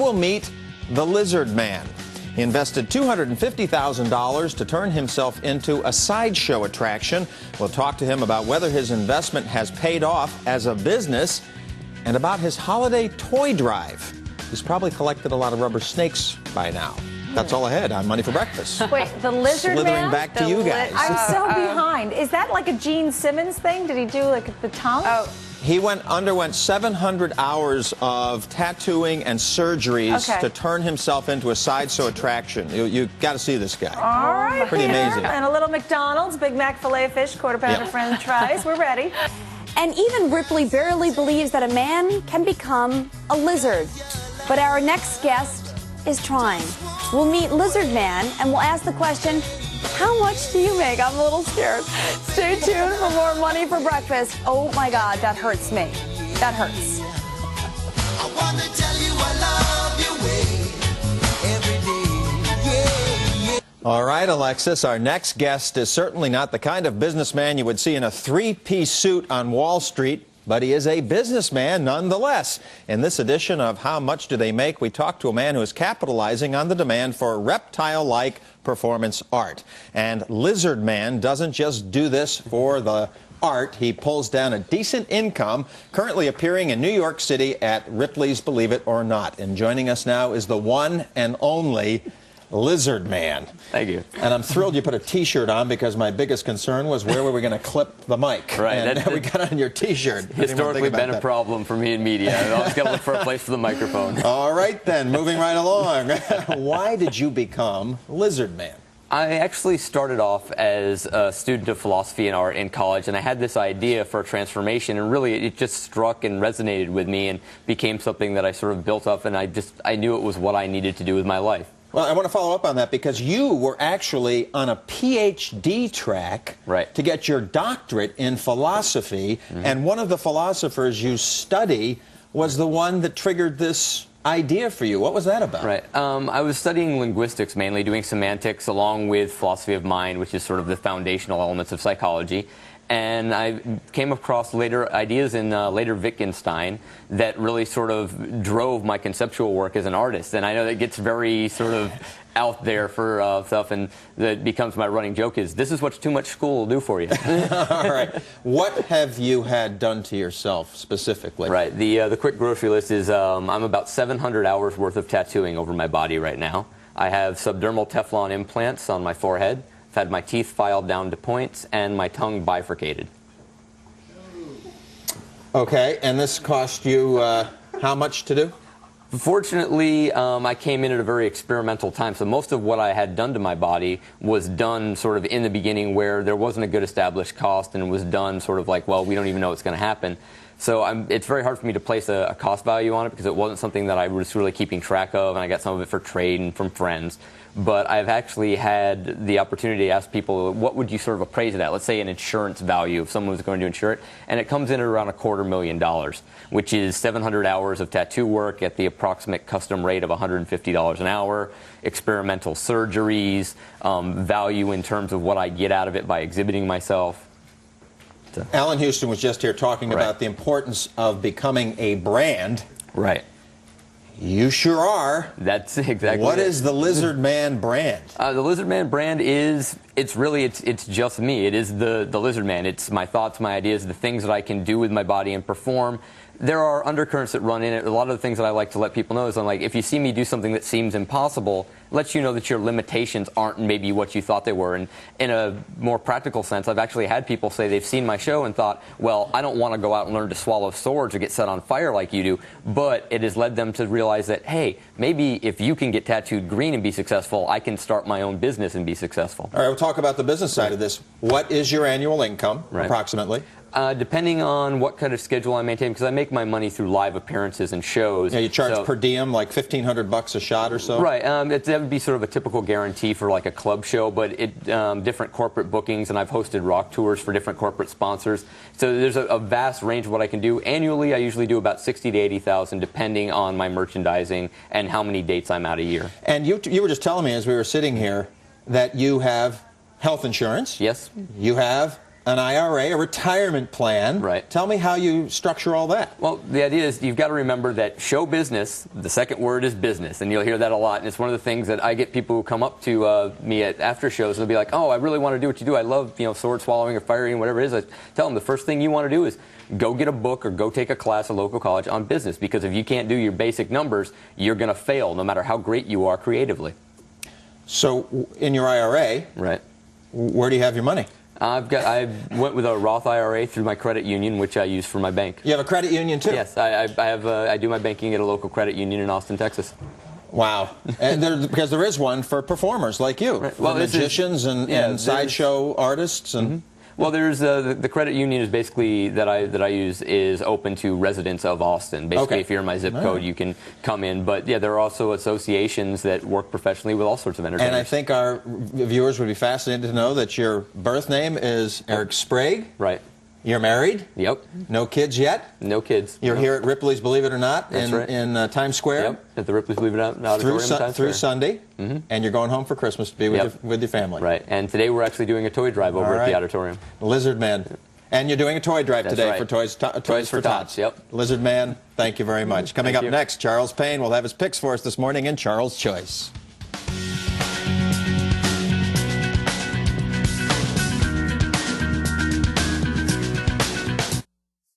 will meet the Lizard Man. He invested $250,000 to turn himself into a sideshow attraction. We'll talk to him about whether his investment has paid off as a business and about his holiday toy drive. He's probably collected a lot of rubber snakes by now. That's all ahead on Money for Breakfast. Wait, the Lizard Man? Slithering back to you guys. I'm so behind. Is that like a Gene Simmons thing? Did he do like the tongue? Oh. He underwent 700 hours of tattooing and surgeries to turn himself into a sideshow attraction. You got to see this guy. All right, pretty amazing. And a little McDonald's, Big Mac Filet-O-Fish, quarter pounder French fries. We're ready. And even Ripley barely believes that a man can become a lizard. But our next guest is trying. We'll meet Lizard Man, and we'll ask the question, how much do you make? I'm a little scared. Stay tuned for more Money for Breakfast. Oh, my God, that hurts me. That hurts. I want to tell you I love you every day. Yeah, yeah. All right, Alexis, our next guest is certainly not the kind of businessman you would see in a three-piece suit on Wall Street, but he is a businessman nonetheless. In this edition of How Much Do They Make, we talk to a man who is capitalizing on the demand for reptile-like performance art. And Lizard Man doesn't just do this for the art. He pulls down a decent income, currently appearing in New York City at Ripley's, believe it or not. And joining us now is the one and only Lizard Man. Thank you. And I'm thrilled you put a T-shirt on, because my biggest concern was where were we going to clip the mic. Right. And we got on your T-shirt. Historically been a problem for me in media. I always got to look for a place for the microphone. All right, then, moving right along. Why did you become Lizard Man? I actually started off as a student of philosophy and art in college, and I had this idea for a transformation, and really it just struck and resonated with me and became something that I sort of built up, and I knew it was what I needed to do with my life. Well, I want to follow up on that, because you were actually on a PhD track to get your doctorate in philosophy, and one of the philosophers you study was the one that triggered this idea for you. What was that about? Right. I was studying linguistics mainly, doing semantics along with philosophy of mind, which is sort of the foundational elements of psychology. And I came across later ideas in later Wittgenstein that really sort of drove my conceptual work as an artist. And I know that gets very sort of out there for stuff, and that becomes my running joke is, this is what too much school will do for you. All right. What have you had done to yourself specifically? Right. The quick grocery list is I'm about 700 hours worth of tattooing over my body right now. I have subdermal Teflon implants on my forehead. I've had my teeth filed down to points and my tongue bifurcated. Okay, and this cost you how much to do? Fortunately, I came in at a very experimental time, so most of what I had done to my body was done sort of in the beginning where there wasn't a good established cost, and it was done sort of like, well, we don't even know what's going to happen. So it's very hard for me to place a cost value on it, because it wasn't something that I was really keeping track of, and I got some of it for trade and from friends. But I've actually had the opportunity to ask people, what would you sort of appraise it at? Let's say an insurance value if someone was going to insure it, and it comes in at around $250,000, which is 700 hours of tattoo work at the approximate custom rate of $150 an hour, experimental surgeries, value in terms of what I get out of it by exhibiting myself. Alan Houston was just here talking about the importance of becoming a brand. Right. You sure are. That's exactly What is the Lizard Man brand? The Lizard Man brand is, it's just me. It is the Lizard Man. It's my thoughts, my ideas, the things that I can do with my body and perform. There are undercurrents that run in it. A lot of the things that I like to let people know is, I'm like, if you see me do something that seems impossible, it lets you know that your limitations aren't maybe what you thought they were. And in a more practical sense, I've actually had people say they've seen my show and thought, well, I don't want to go out and learn to swallow swords or get set on fire like you do, but it has led them to realize that, hey, maybe if you can get tattooed green and be successful, I can start my own business and be successful. All right, we'll talk about the business side of this. What is your annual income, approximately? Depending on what kind of schedule I maintain, because I make my money through live appearances and shows. Yeah, you charge per diem, like $1,500 a shot or so? Right. That would be sort of a typical guarantee for like a club show, but different corporate bookings, and I've hosted rock tours for different corporate sponsors. So there's a vast range of what I can do. Annually, I usually do about $60,000 to $80,000, depending on my merchandising and how many dates I'm out a year. And you were just telling me as we were sitting here that you have health insurance. Yes. You have an IRA, a retirement plan. Right. Tell me how you structure all that. Well, the idea is you've got to remember that show business, the second word is business, and you'll hear that a lot. And it's one of the things that I get people who come up to me at after shows and they'll be like, "Oh, I really want to do what you do. I love, sword swallowing or firing, whatever it is." I tell them the first thing you want to do is go get a book or go take a class at a local college on business, because if you can't do your basic numbers, you're going to fail no matter how great you are creatively. So, in your IRA, Right. where do you have your money? I went with a Roth IRA through my credit union, which I use for my bank. You have a credit union too? Yes, I do my banking at a local credit union in Austin, Texas. Wow. And because there is one for performers like you, Right. for Well, magicians and sideshow artists. And Well, there's the credit union is basically that I use is open to residents of Austin. Basically, Okay. if you're in my zip All code, right. you can come in. But yeah, there are also associations that work professionally with all sorts of entertainers. And I think our viewers would be fascinated to know that your birth name is Eric Sprague. Right. You're married. Yep. No kids yet. No kids. You're Nope. here at Ripley's, believe it or not, That's right. in Times Square. Yep. At the Ripleys Believe It or Not Through, auditorium in Times through Square. Sunday, and you're going home for Christmas to be with, Yep. with your family. Right. And today we're actually doing a toy drive over All at right. the auditorium. Lizard Man. And you're doing a toy drive That's today right. for Toys for Tots. Yep. Lizard Man, thank you very much. Coming Thank up you. next, Charles Payne will have his picks for us this morning in Charles' Choice.